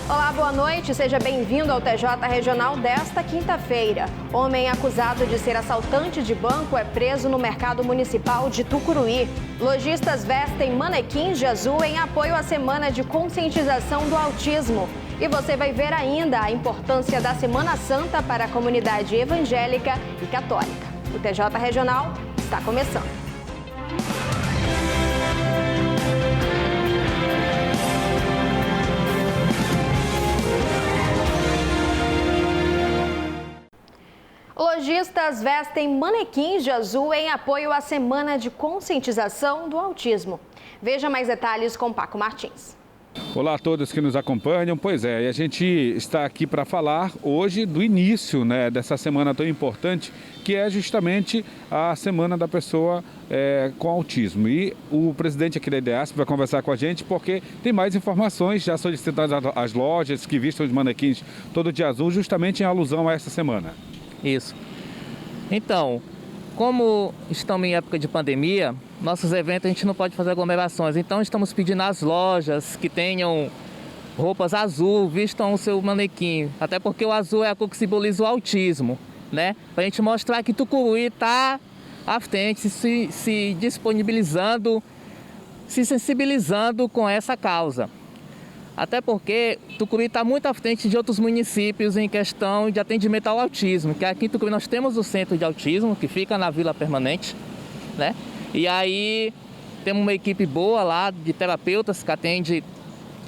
Olá, boa noite. Seja bem-vindo ao TJ Regional desta quinta-feira. Homem acusado de ser assaltante de banco é preso no mercado municipal de Tucuruí. Lojistas vestem manequins de azul em apoio à semana de conscientização do autismo. E você vai ver ainda a importância da Semana Santa para a comunidade evangélica e católica. O TJ Regional está começando. Lojistas vestem manequins de azul em apoio à Semana de Conscientização do Autismo. Veja mais detalhes com Paco Martins. Olá a todos que nos acompanham. Pois é, e a gente está aqui para falar hoje do início, dessa semana tão importante, que é justamente a Semana da Pessoa com Autismo. E o presidente aqui da IDEASP vai conversar com a gente porque tem mais informações já solicitadas às lojas que vistam os manequins todo de azul, justamente em alusão a essa semana. Isso. Então, como estamos em época de pandemia, nossos eventos a gente não pode fazer aglomerações. Então, estamos pedindo às lojas que tenham roupas azul, vistam o seu manequim. Até porque o azul é a cor que simboliza o autismo, né? Para a gente mostrar que Tucuruí está à frente, se disponibilizando, se sensibilizando com essa causa. Até porque Tucuruí está muito à frente de outros municípios em questão de atendimento ao autismo. Que aqui em Tucuruí nós temos o centro de autismo, que fica na Vila Permanente, né? E aí temos uma equipe boa lá de terapeutas que atende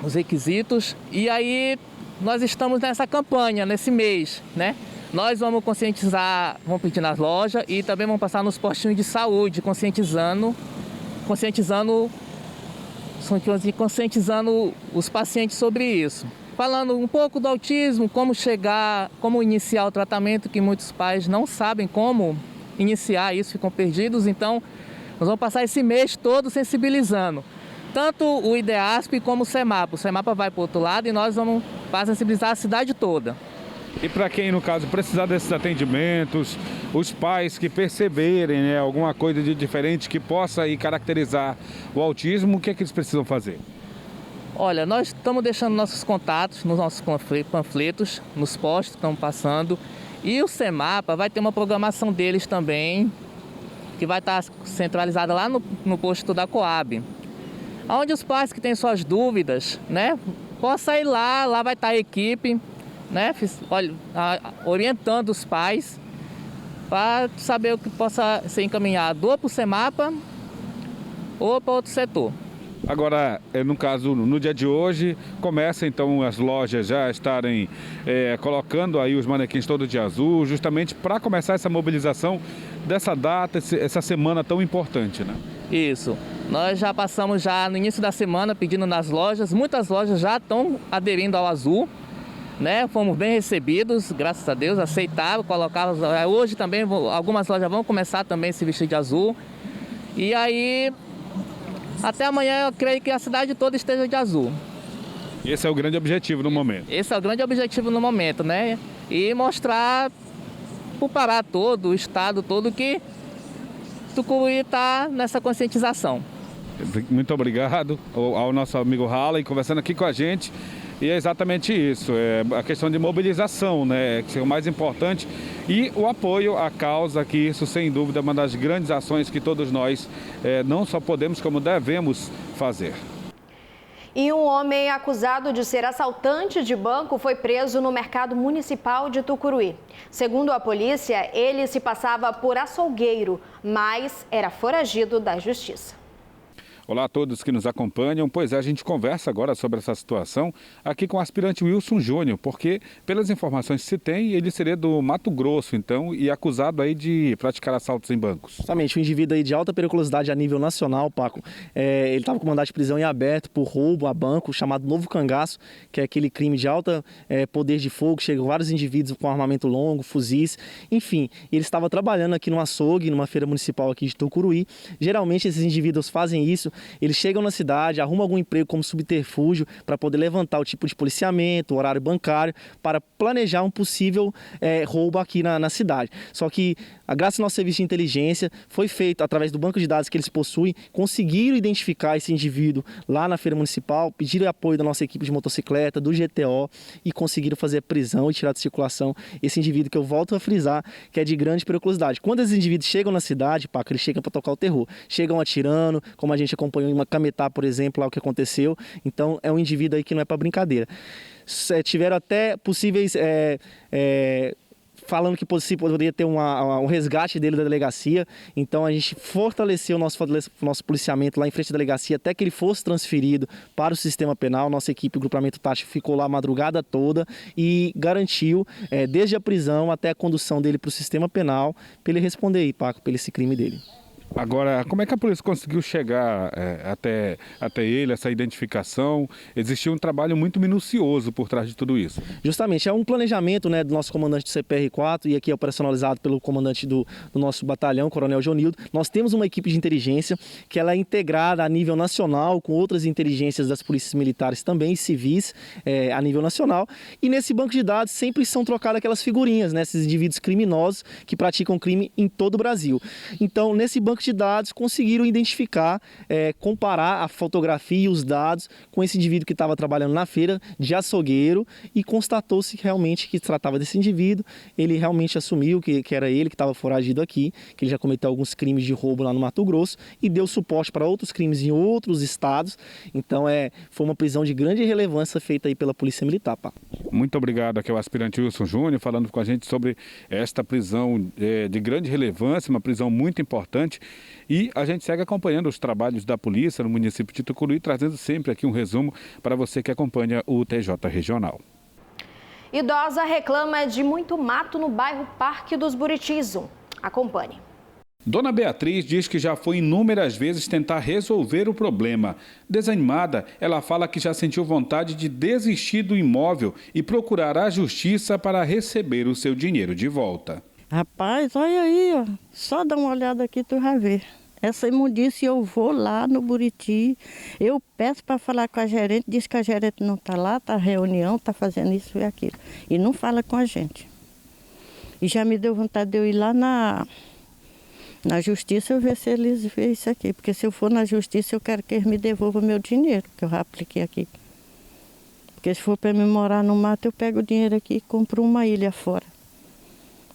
os requisitos. E aí nós estamos nessa campanha, nesse mês, né? Nós vamos conscientizar, vamos pedir nas lojas e também vamos passar nos postinhos de saúde, conscientizando os pacientes sobre isso. Falando um pouco do autismo, como chegar, como iniciar o tratamento, que muitos pais não sabem como iniciar isso, ficam perdidos. Então, nós vamos passar esse mês todo sensibilizando. Tanto o IDEASP como o SEMAPA. O SEMAPA vai para o outro lado e nós vamos sensibilizar a cidade toda. E para quem, no caso, precisar desses atendimentos, os pais que perceberem alguma coisa de diferente que possa aí caracterizar o autismo, o que é que eles precisam fazer? Olha, nós estamos deixando nossos contatos nos nossos panfletos, nos postos que estamos passando. E o SEMAPA vai ter uma programação deles também, que vai estar centralizada lá no posto da Coab. Onde os pais que têm suas dúvidas, possam ir lá vai estar a equipe, orientando os pais para saber o que possa ser encaminhado ou para o SEMAPA ou para outro setor. Agora, no caso, no dia de hoje, começa então as lojas já estarem colocando aí os manequins todos de azul, justamente para começar essa mobilização dessa data, essa semana tão importante, né? Isso. Nós já passamos no início da semana pedindo nas lojas, muitas lojas já estão aderindo ao azul. Fomos bem recebidos, graças a Deus, aceitaram, colocaram. Hoje também algumas lojas vão começar também a se vestir de azul. E aí, até amanhã eu creio que a cidade toda esteja de azul. Esse é o grande objetivo no momento. Esse é o grande objetivo no momento, E mostrar para o Pará todo, o estado todo, que Tucuruí está nessa conscientização. Muito obrigado ao nosso amigo Halley conversando aqui com a gente. E é exatamente isso, a questão de mobilização, que é o mais importante, e o apoio à causa, que isso sem dúvida é uma das grandes ações que todos nós não só podemos, como devemos fazer. E um homem acusado de ser assaltante de banco foi preso no mercado municipal de Tucuruí. Segundo a polícia, ele se passava por açougueiro, mas era foragido da justiça. Olá a todos que nos acompanham. Pois é, a gente conversa agora sobre essa situação aqui com o aspirante Wilson Júnior, porque pelas informações que se tem, ele seria do Mato Grosso, então, e acusado aí de praticar assaltos em bancos. Justamente, um indivíduo aí de alta periculosidade a nível nacional, Paco. Ele estava com mandado de prisão em aberto por roubo a banco, chamado Novo Cangaço, que é aquele crime de alta poder de fogo, chegam vários indivíduos com armamento longo, fuzis, enfim. Ele estava trabalhando aqui no açougue, numa feira municipal aqui de Tucuruí. Geralmente esses indivíduos fazem isso. Eles chegam na cidade, arrumam algum emprego como subterfúgio para poder levantar o tipo de policiamento, o horário bancário, para planejar um possível roubo aqui na cidade. Só que Graças ao nosso serviço de inteligência, foi feito através do banco de dados que eles possuem, conseguiram identificar esse indivíduo lá na feira municipal, pediram apoio da nossa equipe de motocicleta, do GTO e conseguiram fazer a prisão e tirar de circulação esse indivíduo que eu volto a frisar, que é de grande periculosidade. Quando esses indivíduos chegam na cidade, Paco, eles chegam para tocar o terror. Chegam atirando, como a gente acompanhou em uma Cametá, por exemplo, lá o que aconteceu. Então é um indivíduo aí que não é para brincadeira. Tiveram até possíveis... falando que poderia ter um resgate dele da delegacia. Então a gente fortaleceu o nosso policiamento lá em frente à delegacia até que ele fosse transferido para o sistema penal. Nossa equipe, o grupamento tático, ficou lá a madrugada toda e garantiu, desde a prisão até a condução dele para o sistema penal, para ele responder aí, Paco, pelo esse crime dele. Agora, como é que a polícia conseguiu chegar até ele, essa identificação? Existiu um trabalho muito minucioso por trás de tudo isso. Justamente, é um planejamento, né, do nosso comandante do CPR-4 e aqui é operacionalizado pelo comandante do nosso batalhão, Coronel Jonildo. Nós temos uma equipe de inteligência que ela é integrada a nível nacional com outras inteligências das polícias militares também, civis, a nível nacional. E nesse banco de dados sempre são trocadas aquelas figurinhas, né, esses indivíduos criminosos que praticam crime em todo o Brasil. Então, nesse banco de dados conseguiram identificar, comparar a fotografia e os dados com esse indivíduo que estava trabalhando na feira de açougueiro e constatou-se realmente que se tratava desse indivíduo. Ele realmente assumiu que era ele que estava foragido aqui, que ele já cometeu alguns crimes de roubo lá no Mato Grosso e deu suporte para outros crimes em outros estados. Então foi uma prisão de grande relevância feita aí pela Polícia Militar, pá. Muito obrigado aqui ao aspirante Wilson Júnior falando com a gente sobre esta prisão de grande relevância, uma prisão muito importante. E a gente segue acompanhando os trabalhos da polícia no município de Tucuruí, trazendo sempre aqui um resumo para você que acompanha o TJ Regional. Idosa reclama de muito mato no bairro Parque dos Buritis. Acompanhe. Dona Beatriz diz que já foi inúmeras vezes tentar resolver o problema. Desanimada, ela fala que já sentiu vontade de desistir do imóvel e procurar a justiça para receber o seu dinheiro de volta. Rapaz, olha aí, ó. Só dá uma olhada aqui, tu vai ver. Essa imundícia, eu vou lá no Buriti, eu peço para falar com a gerente, diz que a gerente não está lá, está reunião, está fazendo isso e aquilo. E não fala com a gente. E já me deu vontade de eu ir lá na justiça, eu ver se eles veem isso aqui. Porque se eu for na justiça, eu quero que eles me devolvam meu dinheiro, que eu já apliquei aqui. Porque se for para me morar no mato, eu pego o dinheiro aqui e compro uma ilha fora.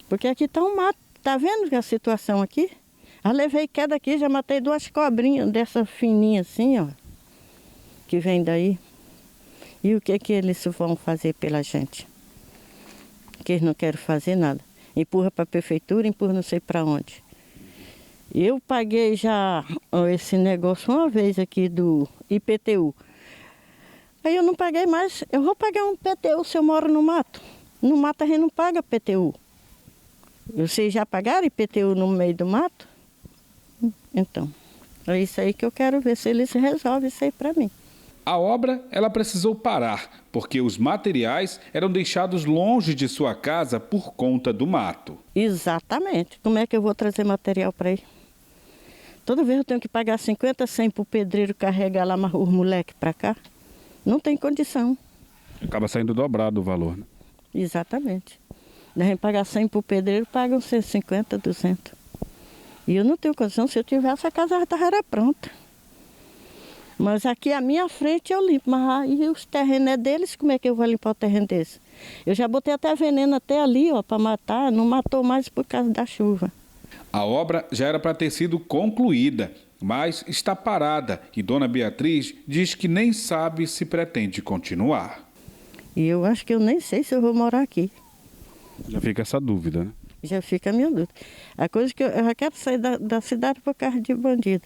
Porque aqui está um mato, tá vendo a situação aqui? Eu levei queda aqui, já matei 2 cobrinhas dessa fininha assim, ó. Que vem daí. E o que eles vão fazer pela gente? Que eles não querem fazer nada. Empurra para a prefeitura, empurra não sei para onde. Eu paguei já esse negócio uma vez aqui do IPTU. Aí eu não paguei mais. Eu vou pagar um IPTU se eu moro no mato. No mato a gente não paga IPTU. Vocês já pagaram IPTU no meio do mato? Então, é isso aí que eu quero ver se eles resolvem isso aí para mim. A obra, ela precisou parar, porque os materiais eram deixados longe de sua casa por conta do mato. Exatamente. Como é que eu vou trazer material para aí? Toda vez eu tenho que pagar 50, 100 para o pedreiro carregar lá os moleques para cá. Não tem condição. Acaba saindo dobrado o valor, né? Exatamente. A gente pagar 100 para o pedreiro, paga uns 150, 200. E eu não tenho condição, se eu tivesse, a casa já era pronta. Mas aqui à minha frente eu limpo, mas aí os terrenos é deles, como é que eu vou limpar o terreno deles? Eu já botei até veneno até ali, ó, para matar, não matou mais por causa da chuva. A obra já era para ter sido concluída, mas está parada e Dona Beatriz diz que nem sabe se pretende continuar. E eu acho que eu nem sei se eu vou morar aqui. Já fica essa dúvida, né? Já fica a minha dúvida. A coisa que eu já quero sair da cidade por causa de bandido.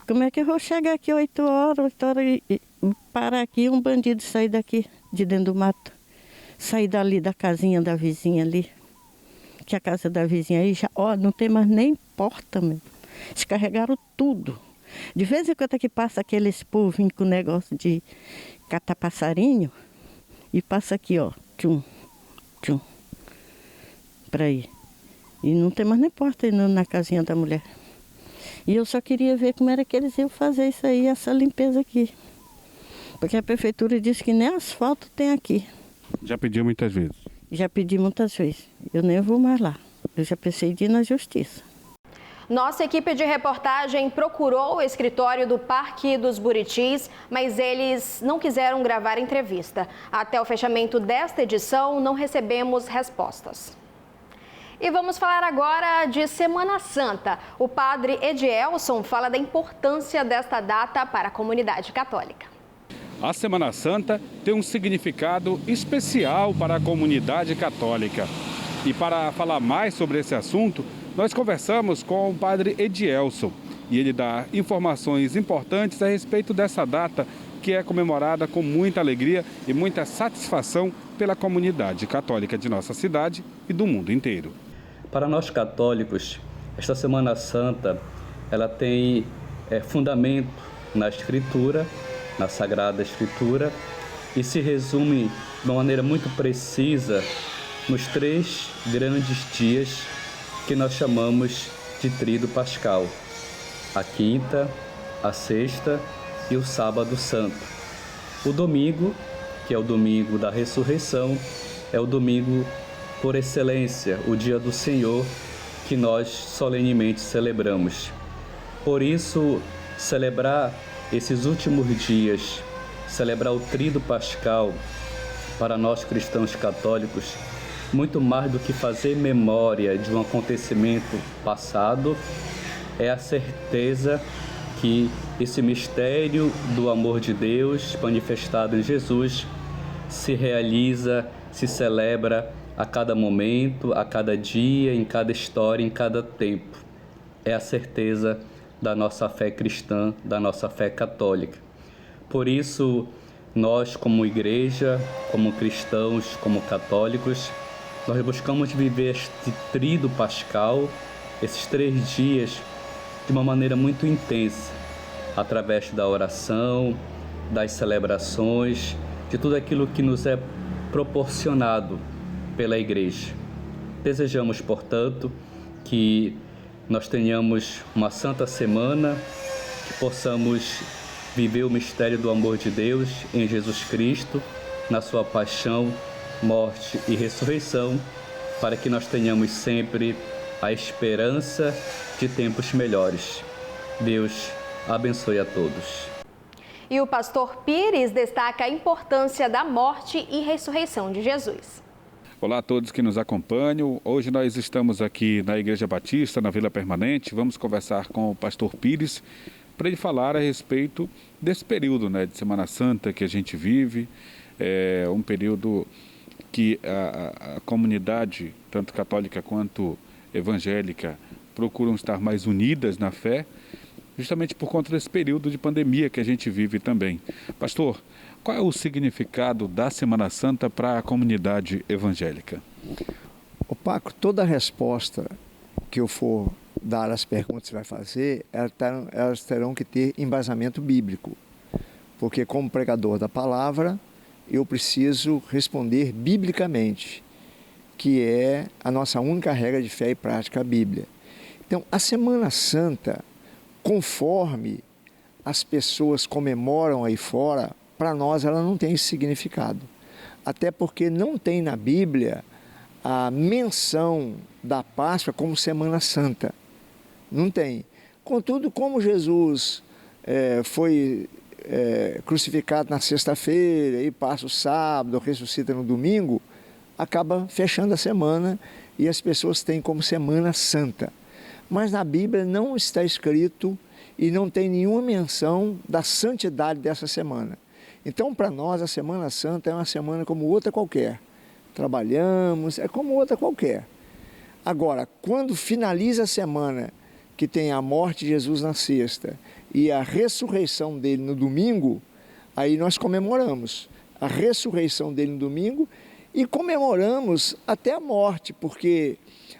Como é que eu vou chegar aqui 8 horas e parar aqui um bandido sair daqui, de dentro do mato? Sair dali da casinha da vizinha ali. Que a casa da vizinha aí já, ó, não tem mais nem porta mesmo. Descarregaram tudo. De vez em quando aqui passa aqueles povinhos com negócio de catar passarinho e passa aqui, ó, tchum, tchum, para ir. E não tem mais nem porta aí na casinha da mulher. E eu só queria ver como era que eles iam fazer isso aí, essa limpeza aqui. Porque a prefeitura disse que nem asfalto tem aqui. Já pediu muitas vezes? Já pedi muitas vezes. Eu nem vou mais lá. Eu já pensei de ir na justiça. Nossa equipe de reportagem procurou o escritório do Parque dos Buritis, mas eles não quiseram gravar entrevista. Até o fechamento desta edição, não recebemos respostas. E vamos falar agora de Semana Santa. O padre Edielson fala da importância desta data para a comunidade católica. A Semana Santa tem um significado especial para a comunidade católica. E para falar mais sobre esse assunto, nós conversamos com o padre Edielson e ele dá informações importantes a respeito dessa data que é comemorada com muita alegria e muita satisfação pela comunidade católica de nossa cidade e do mundo inteiro. Para nós católicos, esta Semana Santa ela tem fundamento na Escritura, na Sagrada Escritura, e se resume de uma maneira muito precisa nos 3 grandes dias que nós chamamos de Tríduo Pascal: a quinta, a sexta e o sábado santo. O domingo, que é o domingo da ressurreição, é o domingo por excelência, o dia do Senhor, que nós solenemente celebramos. Por isso, celebrar esses últimos dias, celebrar o Tríduo Pascal, para nós cristãos católicos, muito mais do que fazer memória de um acontecimento passado, é a certeza que esse mistério do amor de Deus manifestado em Jesus se realiza, se celebra a cada momento, a cada dia, em cada história, em cada tempo. É a certeza da nossa fé cristã, da nossa fé católica. Por isso, nós como igreja, como cristãos, como católicos, nós buscamos viver este Tríduo Pascal, esses 3 dias, de uma maneira muito intensa, através da oração, das celebrações, de tudo aquilo que nos é proporcionado pela igreja. Desejamos, portanto, que nós tenhamos uma santa semana, que possamos viver o mistério do amor de Deus em Jesus Cristo, na sua paixão, morte e ressurreição, para que nós tenhamos sempre a esperança de tempos melhores. Deus abençoe a todos. E o pastor Pires destaca a importância da morte e ressurreição de Jesus. Olá a todos que nos acompanham. Hoje nós estamos aqui na Igreja Batista, na Vila Permanente. Vamos conversar com o pastor Pires para ele falar a respeito desse período, de Semana Santa que a gente vive. É um período que a comunidade, tanto católica quanto evangélica, procuram estar mais unidas na fé, justamente por conta desse período de pandemia que a gente vive também. Pastor, qual é o significado da Semana Santa para a comunidade evangélica? Paco, toda resposta que eu for dar às perguntas que você vai fazer, elas terão que ter embasamento bíblico. Porque como pregador da palavra, eu preciso responder biblicamente, que é a nossa única regra de fé e prática, a Bíblia. Então, a Semana Santa, conforme as pessoas comemoram aí fora, para nós ela não tem esse significado. Até porque não tem na Bíblia a menção da Páscoa como Semana Santa. Não tem. Contudo, como Jesus foi crucificado na sexta-feira e passa o sábado, ressuscita no domingo, acaba fechando a semana e as pessoas têm como Semana Santa. Mas na Bíblia não está escrito e não tem nenhuma menção da santidade dessa semana. Então, para nós, a Semana Santa é uma semana como outra qualquer. Trabalhamos, é como outra qualquer. Agora, quando finaliza a semana, que tem a morte de Jesus na sexta e a ressurreição dele no domingo, aí nós comemoramos a ressurreição dele no domingo e comemoramos até a morte, porque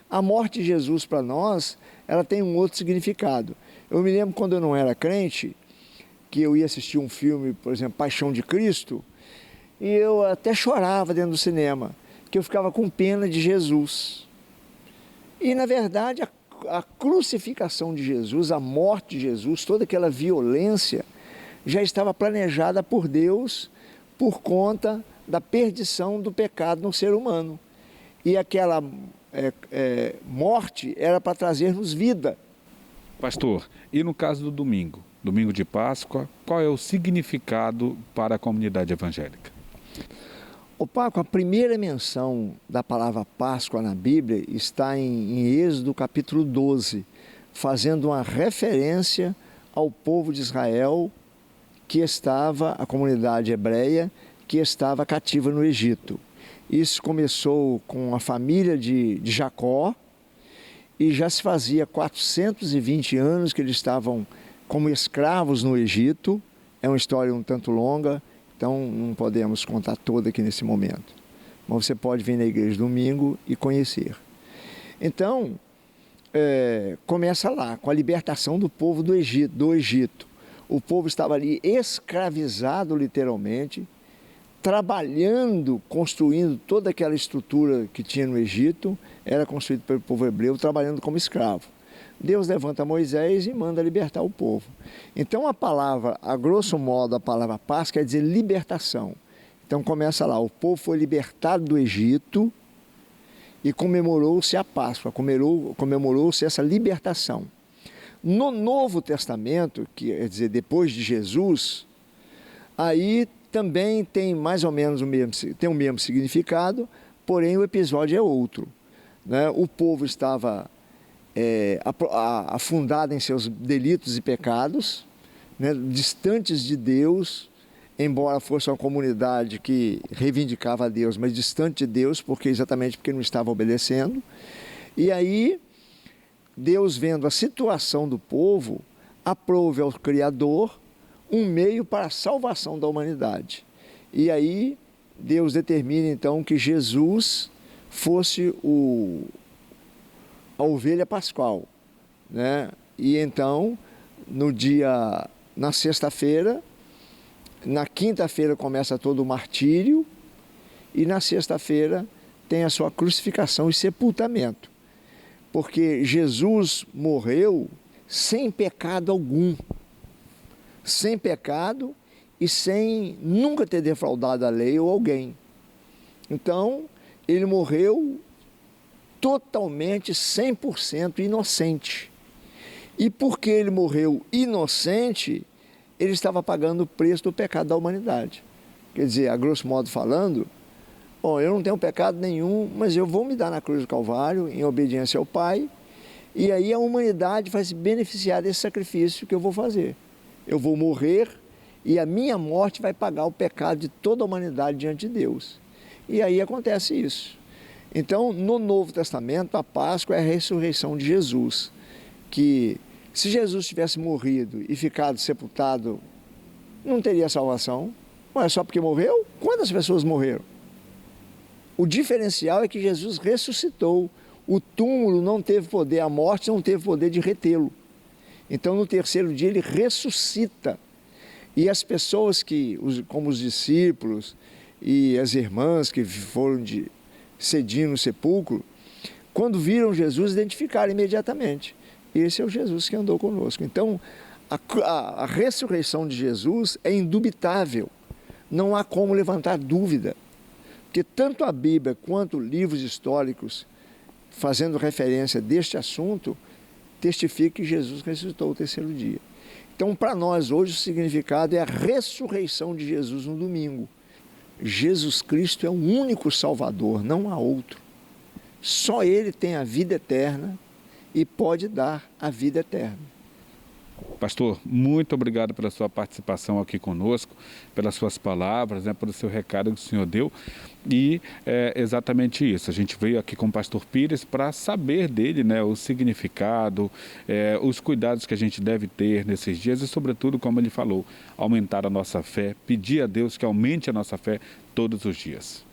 a morte de Jesus para nós, ela tem um outro significado. Eu me lembro quando eu não era crente, que eu ia assistir um filme, por exemplo, Paixão de Cristo, e eu até chorava dentro do cinema, que eu ficava com pena de Jesus. E, na verdade, a crucificação de Jesus, a morte de Jesus, toda aquela violência, já estava planejada por Deus por conta da perdição do pecado no ser humano. E aquela morte era para trazer-nos vida. Pastor, e no caso do domingo de Páscoa, qual é o significado para a comunidade evangélica? Paco, a primeira menção da palavra Páscoa na Bíblia está em Êxodo capítulo 12, fazendo uma referência ao povo de Israel a comunidade hebreia, que estava cativa no Egito. Isso começou com a família de Jacó e já se fazia 420 anos que eles estavam como escravos no Egito. É uma história um tanto longa, então não podemos contar toda aqui nesse momento. Mas você pode vir na igreja domingo e conhecer. Então, começa lá, com a libertação do povo do Egito. O povo estava ali escravizado literalmente, trabalhando, construindo toda aquela estrutura que tinha no Egito, era construída pelo povo hebreu, trabalhando como escravo. Deus levanta Moisés e manda libertar o povo. Então a palavra, a grosso modo, a palavra Páscoa quer dizer libertação. Então começa lá, o povo foi libertado do Egito e comemorou-se a Páscoa, comemorou-se essa libertação. No Novo Testamento, que quer dizer depois de Jesus, aí também tem mais ou menos o mesmo significado, porém o episódio é outro, né? O povo estava afundado em seus delitos e pecados, né? Distantes de Deus, embora fosse uma comunidade que reivindicava a Deus, mas distante de Deus, exatamente porque não estava obedecendo. E aí, Deus, vendo a situação do povo, aprove ao Criador um meio para a salvação da humanidade. E aí, Deus determina então que Jesus fosse a ovelha pascual, né? E então, na sexta-feira, na quinta-feira começa todo o martírio e na sexta-feira tem a sua crucificação e sepultamento. Porque Jesus morreu sem pecado algum, sem pecado e sem nunca ter defraudado a lei ou alguém. Então, ele morreu totalmente, 100% inocente. E porque ele morreu inocente, ele estava pagando o preço do pecado da humanidade. Quer dizer, a grosso modo falando, eu não tenho pecado nenhum, mas eu vou me dar na cruz do Calvário, em obediência ao Pai, e aí a humanidade vai se beneficiar desse sacrifício que eu vou fazer. Eu vou morrer e a minha morte vai pagar o pecado de toda a humanidade diante de Deus. E aí acontece isso. Então, no Novo Testamento, a Páscoa é a ressurreição de Jesus, que se Jesus tivesse morrido e ficado sepultado, não teria salvação. Não é só porque morreu? Quantas pessoas morreram? O diferencial é que Jesus ressuscitou. O túmulo não teve poder, a morte não teve poder de retê-lo. Então, no terceiro dia, ele ressuscita. E as pessoas como os discípulos e as irmãs que foram cedinho no sepulcro, quando viram Jesus, identificaram imediatamente. Esse é o Jesus que andou conosco. Então, a ressurreição de Jesus é indubitável. Não há como levantar dúvida. Porque tanto a Bíblia quanto livros históricos, fazendo referência deste assunto, testificam que Jesus ressuscitou o terceiro dia. Então, para nós, hoje, o significado é a ressurreição de Jesus no domingo. Jesus Cristo é o único Salvador, não há outro. Só Ele tem a vida eterna e pode dar a vida eterna. Pastor, muito obrigado pela sua participação aqui conosco, pelas suas palavras, pelo seu recado que o senhor deu. E é exatamente isso, a gente veio aqui com o pastor Pires para saber dele, o significado, os cuidados que a gente deve ter nesses dias e, sobretudo, como ele falou, aumentar a nossa fé, pedir a Deus que aumente a nossa fé todos os dias.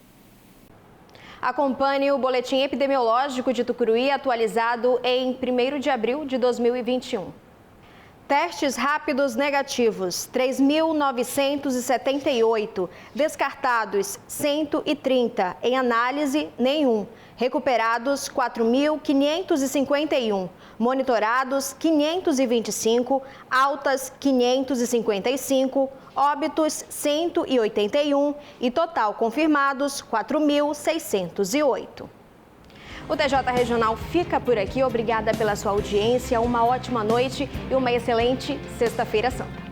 Acompanhe o boletim epidemiológico de Tucuruí atualizado em 1º de abril de 2021. Testes rápidos negativos, 3.978. Descartados, 130. Em análise, nenhum. Recuperados, 4.551. Monitorados, 525. Altas, 555. Óbitos, 181. E total confirmados, 4.608. O TJ Regional fica por aqui. Obrigada pela sua audiência, uma ótima noite e uma excelente Sexta-feira Santa.